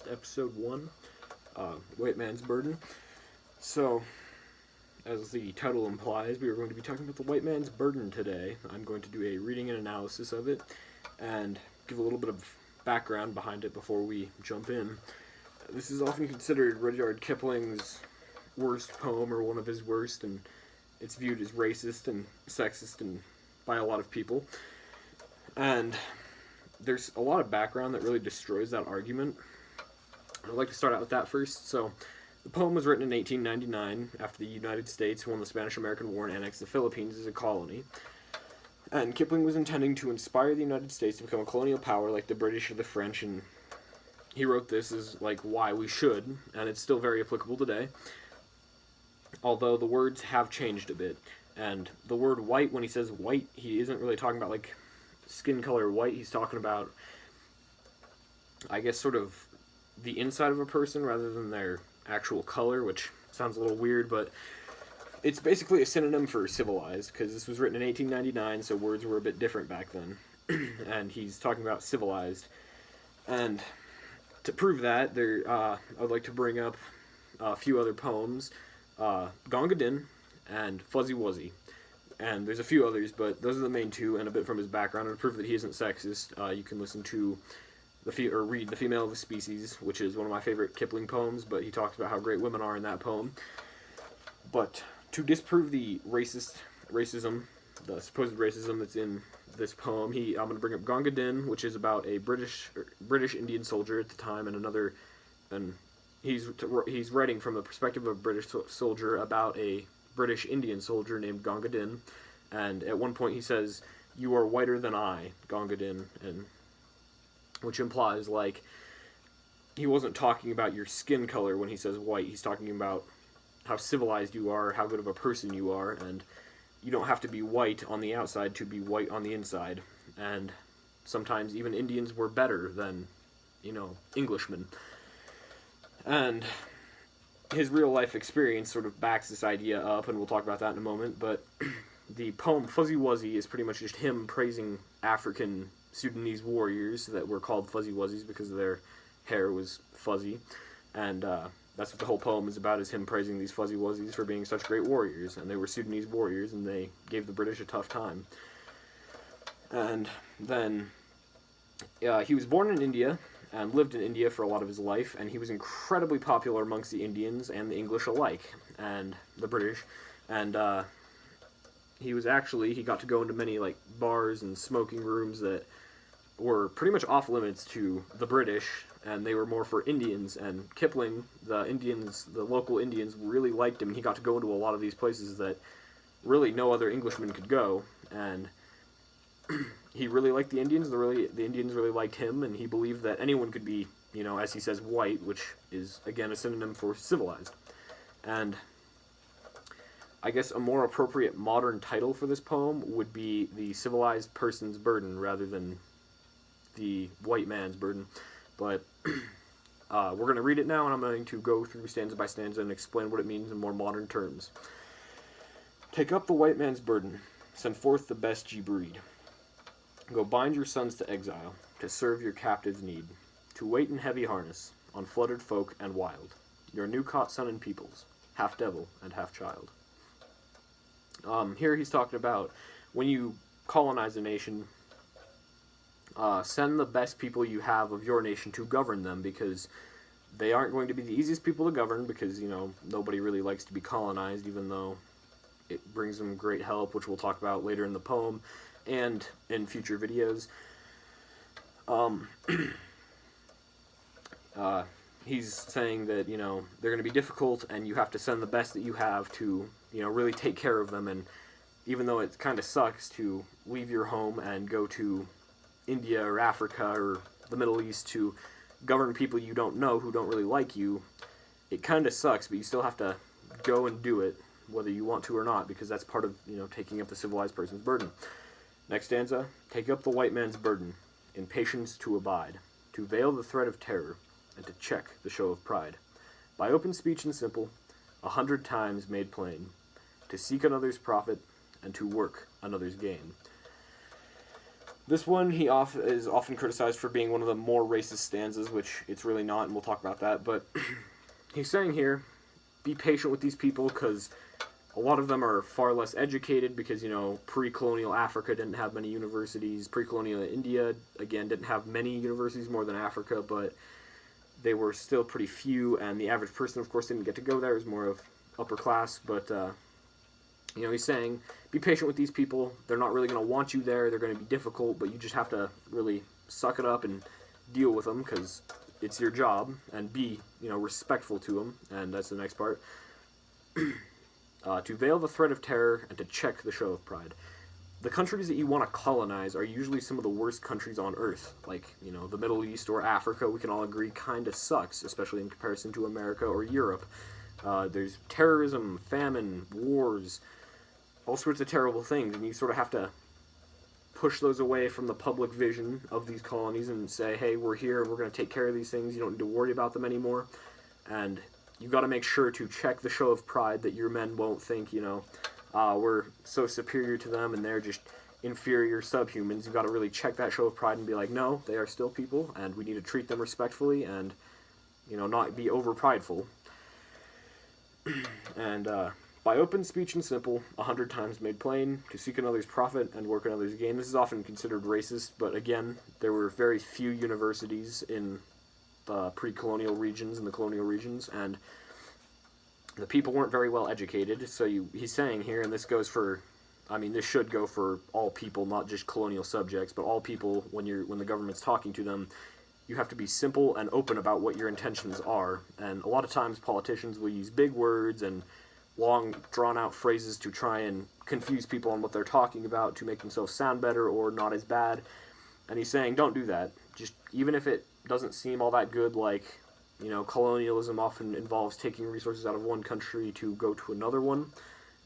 Podcast, Episode 1, White Man's Burden. So, as the title implies, we are going to be talking about the white man's burden today. I'm going to do a reading and analysis of it, and give a little bit of background behind it before we jump in. This is often considered Rudyard Kipling's worst poem, or one of his worst, and it's viewed as racist and sexist by a lot of people. And there's a lot of background that really destroys that argument. I'd like to start out with that first. So, the poem was written in 1899 after the United States won the Spanish-American War and annexed the Philippines as a colony. And Kipling was intending to inspire the United States to become a colonial power like the British or the French, and he wrote this as like why we should, and it's still very applicable today. Although the words have changed a bit. And the word white, when he says white, he isn't really talking about like skin color white. He's talking about, I guess, sort of the inside of a person rather than their actual color, which sounds a little weird, but it's basically a synonym for civilized, because this was written in 1899, so words were a bit different back then. And he's talking about civilized. And to prove that, I would like to bring up a few other poems, Gonga Din and Fuzzy Wuzzy. And there's a few others, but those are the main two, and a bit from his background. And to prove that he isn't sexist, you can listen to read The Female of the Species, which is one of my favorite Kipling poems, but he talks about how great women are in that poem. But to disprove the racism, the supposed racism that's in this poem, I'm going to bring up Gonga Din, which is about a British Indian soldier at the time, and he's writing from the perspective of a British soldier about a British Indian soldier named Gonga Din, and at one point he says, "You are whiter than I, Gonga Din," and which implies like he wasn't talking about your skin color when he says white. He's talking about how civilized you are, how good of a person you are, and you don't have to be white on the outside to be white on the inside. And sometimes even Indians were better than, Englishmen. And his real life experience sort of backs this idea up, and we'll talk about that in a moment, but the poem Fuzzy Wuzzy is pretty much just him praising African Sudanese warriors that were called Fuzzy Wuzzies because their hair was fuzzy, and that's what the whole poem is about, is him praising these Fuzzy Wuzzies for being such great warriors, and they were Sudanese warriors, and they gave the British a tough time. And then he was born in India, and lived in India for a lot of his life, and he was incredibly popular amongst the Indians and the English alike, and the British, and he got to go into many like bars and smoking rooms that were pretty much off limits to the British, and they were more for Indians, and Kipling, the local Indians really liked him, and he got to go into a lot of these places that really no other Englishman could go, and he really liked the Indians. The Indians really liked him, and he believed that anyone could be, as he says, white, which is, again, a synonym for civilized. And I guess a more appropriate modern title for this poem would be The Civilized Person's Burden, rather than The White Man's Burden. But we're going to read it now, and I'm going to go through stanza by stanza and explain what it means in more modern terms. Take up the white man's burden, send forth the best ye breed. Go bind your sons to exile, to serve your captives' need, to wait in heavy harness, on fluttered folk and wild, your new-caught son and peoples, half devil and half child. Here he's talking about when you colonize a nation, send the best people you have of your nation to govern them, because they aren't going to be the easiest people to govern, because, nobody really likes to be colonized, even though it brings them great help, which we'll talk about later in the poem and in future videos. He's saying that, they're going to be difficult, and you have to send the best that you have to, really take care of them, and even though it kind of sucks to leave your home and go to India or Africa or the Middle East to govern people you don't know who don't really like you, it kind of sucks, but you still have to go and do it, whether you want to or not, because that's part of, taking up the civilized person's burden. Next stanza, take up the white man's burden, in patience to abide, to veil the threat of terror, and to check the show of pride. By open speech and simple, 100 times made plain, to seek another's profit, and to work another's gain. This one is often criticized for being one of the more racist stanzas, which it's really not, and we'll talk about that. But he's saying here, be patient with these people because a lot of them are far less educated because, pre-colonial Africa didn't have many universities. Pre-colonial India, again, didn't have many universities more than Africa, but they were still pretty few, and the average person, of course, didn't get to go there. It was more of upper class, but, he's saying, be patient with these people. They're not really going to want you there. They're going to be difficult, but you just have to really suck it up and deal with them because it's your job, and be, respectful to them, and that's the next part. To veil the threat of terror and to check the show of pride. The countries that you want to colonize are usually some of the worst countries on Earth. Like, the Middle East or Africa, we can all agree, kind of sucks, especially in comparison to America or Europe. There's terrorism, famine, wars, all sorts of terrible things, and you sort of have to push those away from the public vision of these colonies and say, hey, we're here, and we're going to take care of these things, you don't need to worry about them anymore. And you got to make sure to check the show of pride that your men won't think, we're so superior to them and they're just inferior subhumans. You got to really check that show of pride and be like, no, they are still people, and we need to treat them respectfully and, not be over prideful. And by open speech and simple, 100 times made plain, to seek another's profit and work another's gain. This is often considered racist, but again, there were very few universities in the pre-colonial regions and the colonial regions, and the people weren't very well educated. So he's saying here, and this goes for, this should go for all people, not just colonial subjects, but all people. When the government's talking to them, you have to be simple and open about what your intentions are. And a lot of times, politicians will use big words and long, drawn-out phrases to try and confuse people on what they're talking about to make themselves sound better or not as bad. And he's saying, don't do that. Just even if it doesn't seem all that good, like, colonialism often involves taking resources out of one country to go to another one.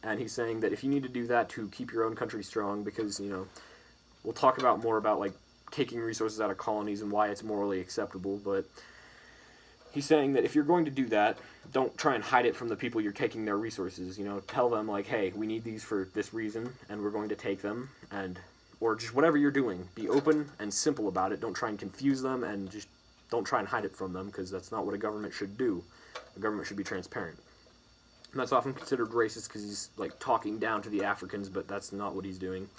And he's saying that if you need to do that to keep your own country strong, because, we'll talk about more about, like, taking resources out of colonies and why it's morally acceptable, but he's saying that if you're going to do that, don't try and hide it from the people you're taking their resources. Tell them, like, hey, we need these for this reason, and we're going to take them, or just whatever you're doing, be open and simple about it. Don't try and confuse them, and just don't try and hide it from them, because that's not what a government should do. A government should be transparent. And that's often considered racist because he's, like, talking down to the Africans, but that's not what he's doing.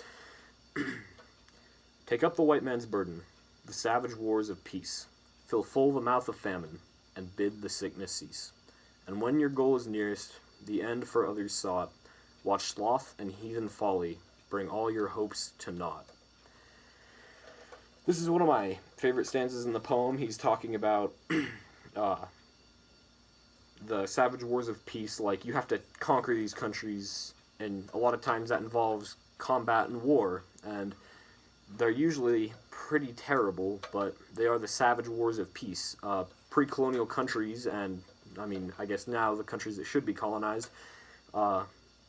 Take up the white man's burden, the savage wars of peace. Fill full the mouth of famine, and bid the sickness cease. And when your goal is nearest, the end for others sought, watch sloth and heathen folly bring all your hopes to naught. This is one of my favorite stanzas in the poem. He's talking about the savage wars of peace. Like, you have to conquer these countries, and a lot of times that involves combat and war, and they're usually pretty terrible, but they are the savage wars of peace. Pre-colonial countries, and I guess now the countries that should be colonized,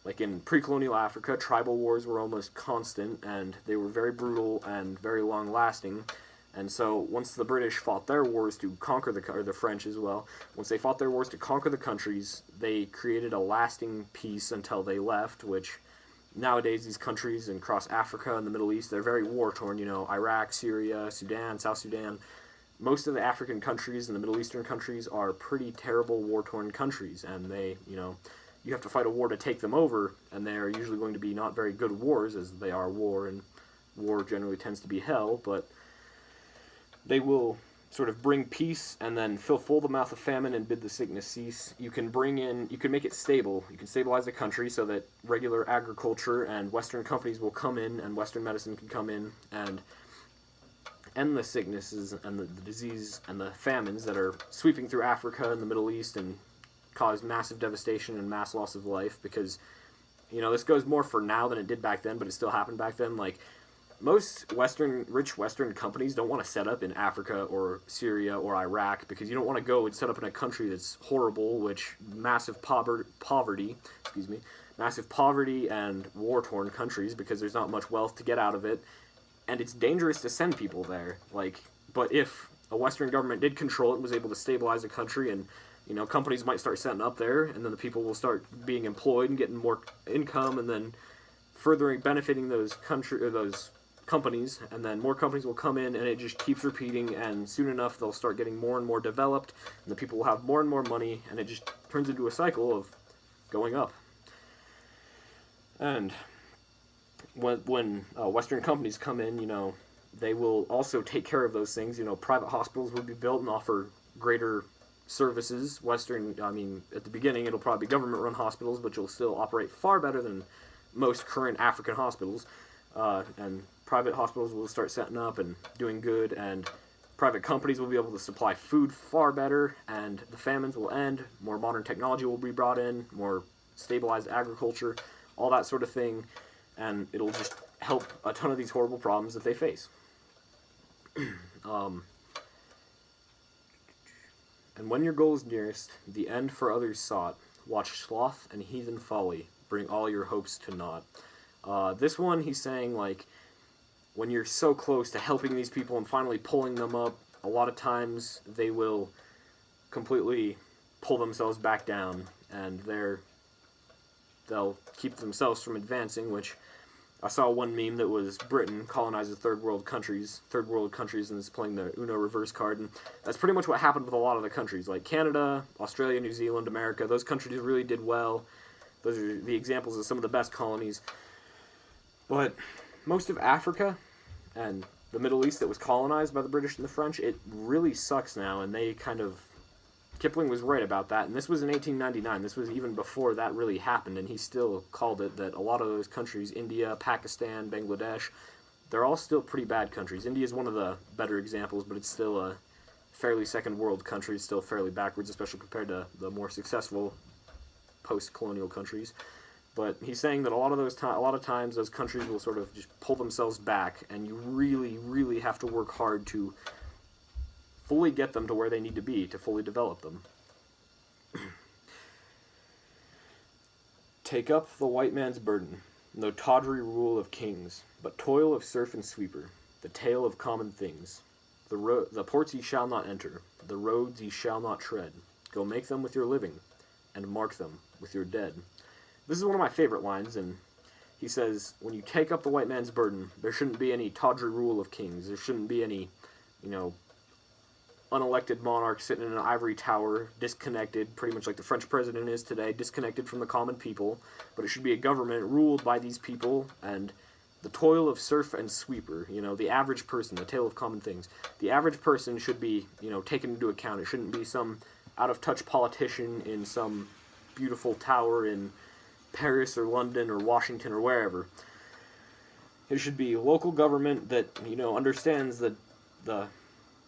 like in pre-colonial Africa, tribal wars were almost constant, and they were very brutal and very long-lasting. And so once the British fought their wars to conquer or the French as well, once they fought their wars to conquer the countries, they created a lasting peace until they left, which nowadays these countries across Africa and the Middle East, they're very war-torn. Iraq, Syria, Sudan, South Sudan. Most of the African countries and the Middle Eastern countries are pretty terrible war-torn countries, and they, you have to fight a war to take them over, and they are usually going to be not very good wars, as they are war, and war generally tends to be hell, but they will sort of bring peace and then fill full the mouth of famine and bid the sickness cease. You can make it stable. You can stabilize the country so that regular agriculture and Western companies will come in, and Western medicine can come in and end the sicknesses and the disease and the famines that are sweeping through Africa and the Middle East and cause massive devastation and mass loss of life, because, this goes more for now than it did back then, but it still happened back then. Like, most rich Western companies don't want to set up in Africa or Syria or Iraq, because you don't want to go and set up in a country that's horrible, which massive poverty and war-torn countries, because there's not much wealth to get out of it, and it's dangerous to send people there. But if a Western government did control it and was able to stabilize a country, and companies might start setting up there, and then the people will start being employed and getting more income, and then furthering benefiting those companies, and then more companies will come in, and it just keeps repeating, and soon enough they'll start getting more and more developed, and the people will have more and more money, and it just turns into a cycle of going up. And when Western companies come in, they will also take care of those things. Private hospitals will be built and offer greater services. At the beginning it'll probably be government-run hospitals, but you'll still operate far better than most current African hospitals. And private hospitals will start setting up and doing good, and private companies will be able to supply food far better, and the famines will end, more modern technology will be brought in, more stabilized agriculture, all that sort of thing, and it'll just help a ton of these horrible problems that they face. And when your goal is nearest, the end for others sought, watch sloth and heathen folly bring all your hopes to naught. This one, he's saying, like, when you're so close to helping these people and finally pulling them up, a lot of times they will completely pull themselves back down, and they'll keep themselves from advancing, which I saw one meme that was Britain colonizes third world countries, and is playing the Uno reverse card, and that's pretty much what happened with a lot of the countries, like Canada, Australia, New Zealand, America. Those countries really did well. Those are the examples of some of the best colonies. But most of Africa and the Middle East that was colonized by the British and the French, it really sucks now, and they kind of... Kipling was right about that, and this was in 1899. This was even before that really happened, and he still called it that a lot of those countries, India, Pakistan, Bangladesh, they're all still pretty bad countries. India is one of the better examples, but it's still a fairly second world country. It's still fairly backwards, especially compared to the more successful post-colonial countries. But he's saying that a lot of times those countries will sort of just pull themselves back, and you really, really have to work hard to fully get them to where they need to be, to fully develop them. Take up the white man's burden, no tawdry rule of kings, but toil of serf and sweeper, the tale of common things. The ports ye shall not enter, the roads ye shall not tread. Go make them with your living, and mark them with your dead. This is one of my favorite lines, and he says, when you take up the white man's burden, there shouldn't be any tawdry rule of kings. There shouldn't be any, unelected monarch sitting in an ivory tower, disconnected, pretty much like the French president is today, disconnected from the common people. But it should be a government ruled by these people, and the toil of serf and sweeper, the average person, the tale of common things. The average person should be, taken into account. It shouldn't be some out-of-touch politician in some beautiful tower in Paris or London or Washington or wherever. It should be local government that, understands the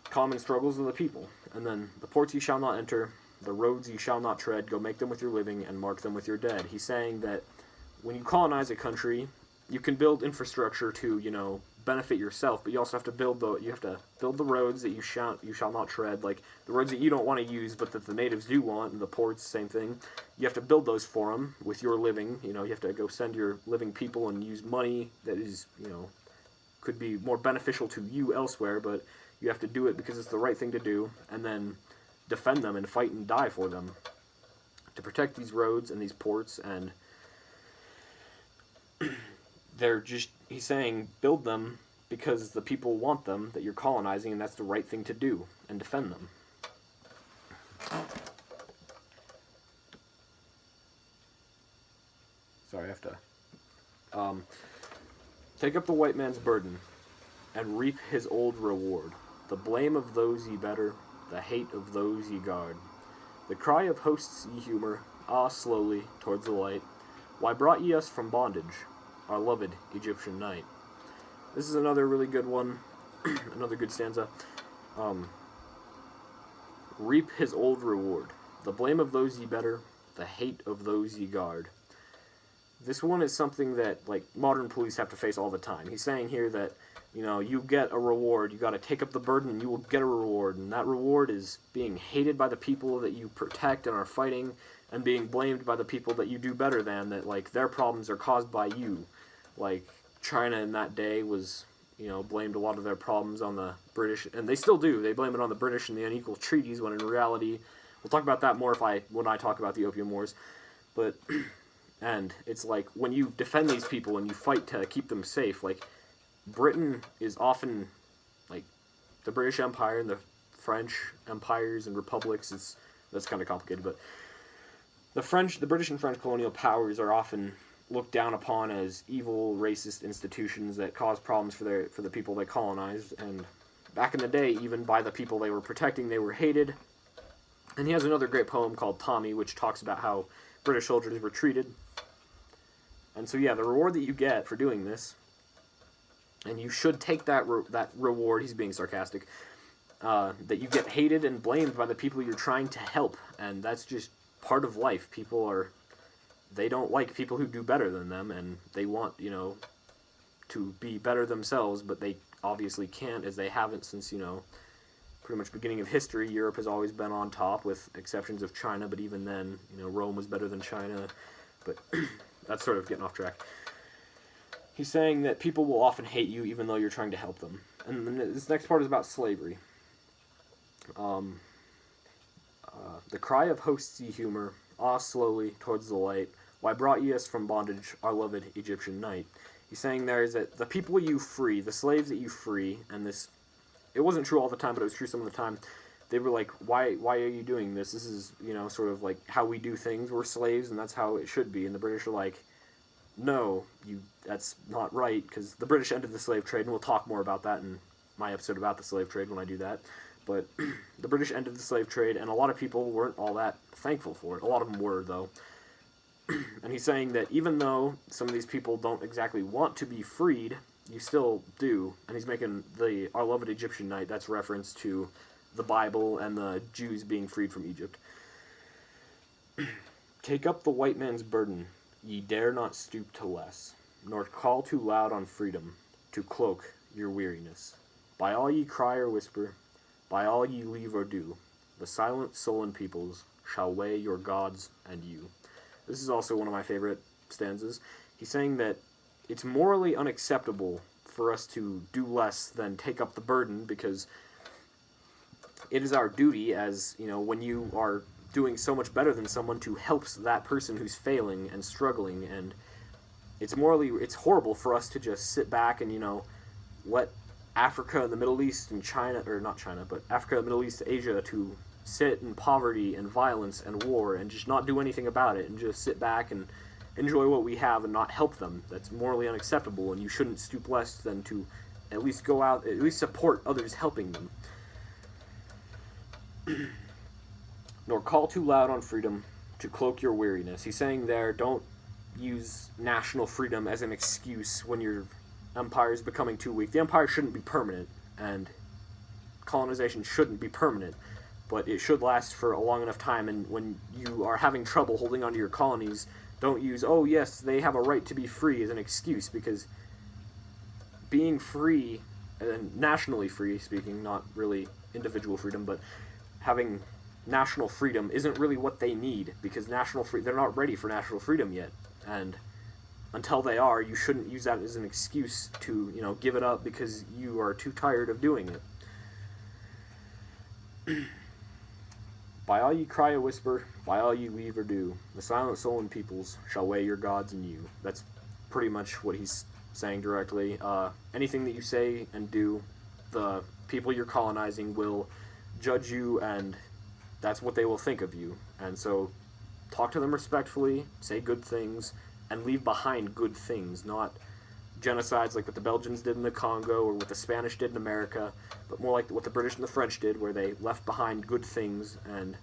common struggles of the people. And then, the ports ye shall not enter, the roads ye shall not tread, go make them with your living and mark them with your dead. He's saying that when you colonize a country, you can build infrastructure to, benefit yourself, but you also have to build the roads that you shall not tread, like the roads that you don't want to use but that the natives do want, and the ports, same thing. You have to build those for them with your living. You have to go send your living people and use money that is, could be more beneficial to you elsewhere, but you have to do it because it's the right thing to do, and then defend them and fight and die for them to protect these roads and these ports. And he's saying, build them because the people want them that you're colonizing, and that's the right thing to do, and defend them. Sorry, I have to... Take up the white man's burden, and reap his old reward. The blame of those ye better, the hate of those ye guard. The cry of hosts ye humor, slowly, towards the light. Why brought ye us from bondage, our loved Egyptian night? This is another really good one, another good stanza. Reap his old reward. The blame of those ye better, the hate of those ye guard. This one is something that, modern police have to face all the time. He's saying here that, you get a reward, you gotta take up the burden and you will get a reward, and that reward is being hated by the people that you protect and are fighting, and being blamed by the people that you do better than, that, their problems are caused by you. China in that day was, blamed a lot of their problems on the British, and they still do. They blame it on the British and the unequal treaties, when in reality, we'll talk about that more when I talk about the Opium Wars, but, and it's when you defend these people and you fight to keep them safe, Britain is often, like, the British Empire and the French empires and republics, that's kind of complicated, but the British and French colonial powers are often looked down upon as evil, racist institutions that cause problems for the people they colonized. And back in the day, even by the people they were protecting, they were hated. And he has another great poem called Tommy, which talks about how British soldiers were treated. And so, yeah, the reward that you get for doing this, and you should take that reward, he's being sarcastic, that you get hated and blamed by the people you're trying to help. And that's just part of life. They don't like people who do better than them, and they want, to be better themselves, but they obviously can't, as they haven't since, pretty much beginning of history. Europe has always been on top, with exceptions of China, but even then, Rome was better than China. But that's sort of getting off track. He's saying that people will often hate you even though you're trying to help them. And then this next part is about slavery. The cry of hosts ye humor, ah slowly towards the light, why brought ye us from bondage, our loved Egyptian night? He's saying there is that the people you free, the slaves that you free, and this, it wasn't true all the time, but it was true some of the time, they were like, why are you doing this? This is, sort of like how we do things. We're slaves, and that's how it should be. And the British are like, no, that's not right, because the British ended the slave trade, and we'll talk more about that in my episode about the slave trade when I do that. But the British ended the slave trade, and a lot of people weren't all that thankful for it. A lot of them were, though. And he's saying that even though some of these people don't exactly want to be freed, you still do. And he's making our loved Egyptian night, that's reference to the Bible and the Jews being freed from Egypt. Take up the white man's burden, ye dare not stoop to less, nor call too loud on freedom, to cloak your weariness. By all ye cry or whisper, by all ye leave or do, the silent sullen peoples shall weigh your gods and you. This is also one of my favorite stanzas. He's saying that it's morally unacceptable for us to do less than take up the burden, because it is our duty, as, when you are doing so much better than someone, to help that person who's failing and struggling. And it's horrible for us to just sit back and, let Africa and the Middle East and China, or not China, but Africa, Middle East, Asia, to sit in poverty and violence and war and just not do anything about it, and just sit back and enjoy what we have and not help them. That's morally unacceptable, and you shouldn't stoop less than to at least go out, at least support others helping them. Nor call too loud on freedom, to cloak your weariness. He's saying there, don't use national freedom as an excuse when your empire is becoming too weak. The empire shouldn't be permanent, and colonization shouldn't be permanent, but it should last for a long enough time. And when you are having trouble holding onto your colonies, don't use, oh yes, they have a right to be free, as an excuse, because being free, and nationally free speaking, not really individual freedom, but having national freedom isn't really what they need, because they're not ready for national freedom yet. And until they are, you shouldn't use that as an excuse to, give it up because you are too tired of doing it. By all ye cry a whisper, by all ye leave or do, the silent sullen peoples shall weigh your gods and you. That's pretty much what he's saying directly. Anything that you say and do, the people you're colonizing will judge you, and that's what they will think of you. And so talk to them respectfully, say good things, and leave behind good things, not genocides like what the Belgians did in the Congo or what the Spanish did in America, but more like what the British and the French did, where they left behind good things. And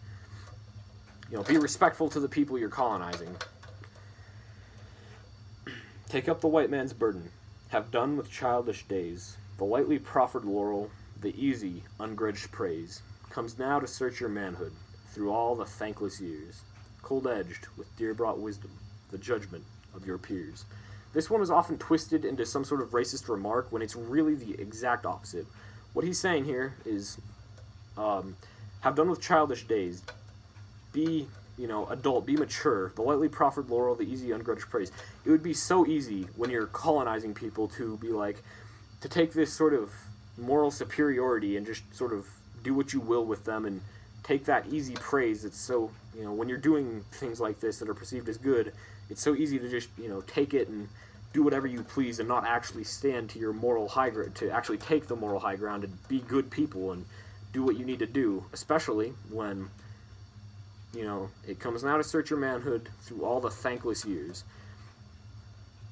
be respectful to the people you're colonizing. Take up the white man's burden, have done with childish days. The lightly proffered laurel, the easy, ungrudged praise, comes now to search your manhood through all the thankless years, cold-edged with dear-brought wisdom, the judgment of your peers. This one is often twisted into some sort of racist remark when it's really the exact opposite. What he's saying here is, have done with childish days. Be, adult, be mature. The lightly proffered laurel, the easy, ungrudged praise. It would be so easy when you're colonizing people to be like, to take this sort of moral superiority and just sort of do what you will with them and take that easy praise that's so, when you're doing things like this that are perceived as good, it's so easy to just, take it and do whatever you please and not actually stand to your moral high ground, to actually take the moral high ground and be good people and do what you need to do, especially when, you know, it comes now to search your manhood through all the thankless years.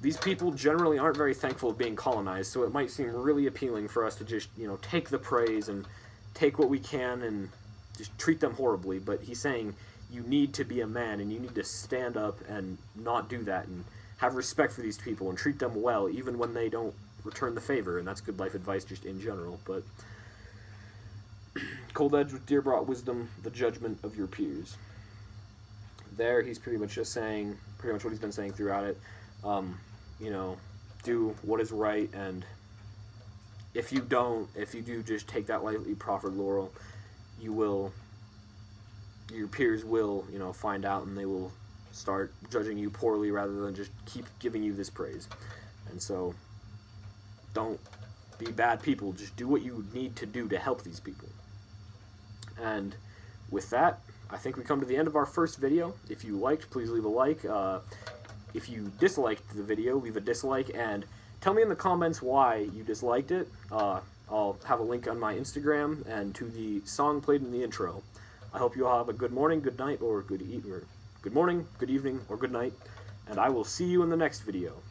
These people generally aren't very thankful of being colonized, so it might seem really appealing for us to just, you know, take the praise and take what we can and just treat them horribly. But he's saying you need to be a man and you need to stand up and not do that and have respect for these people and treat them well even when they don't return the favor. And that's good life advice just in general. But cold edge with dear brought wisdom, the judgment of your peers. There he's pretty much just saying pretty much what he's been saying throughout it. You know, do what is right, and if you do just take that lightly proffered laurel, your peers will, you know, find out, and they will start judging you poorly rather than just keep giving you this praise. And so, don't be bad people, just do what you need to do to help these people. And with that, I think we come to the end of our first video. If you liked, please leave a like. If you disliked the video, leave a dislike, and tell me in the comments why you disliked it. I'll have a link on my Instagram and to the song played in the intro. I hope you all have a good morning, good night, or good morning, good evening, or good night, and I will see you in the next video.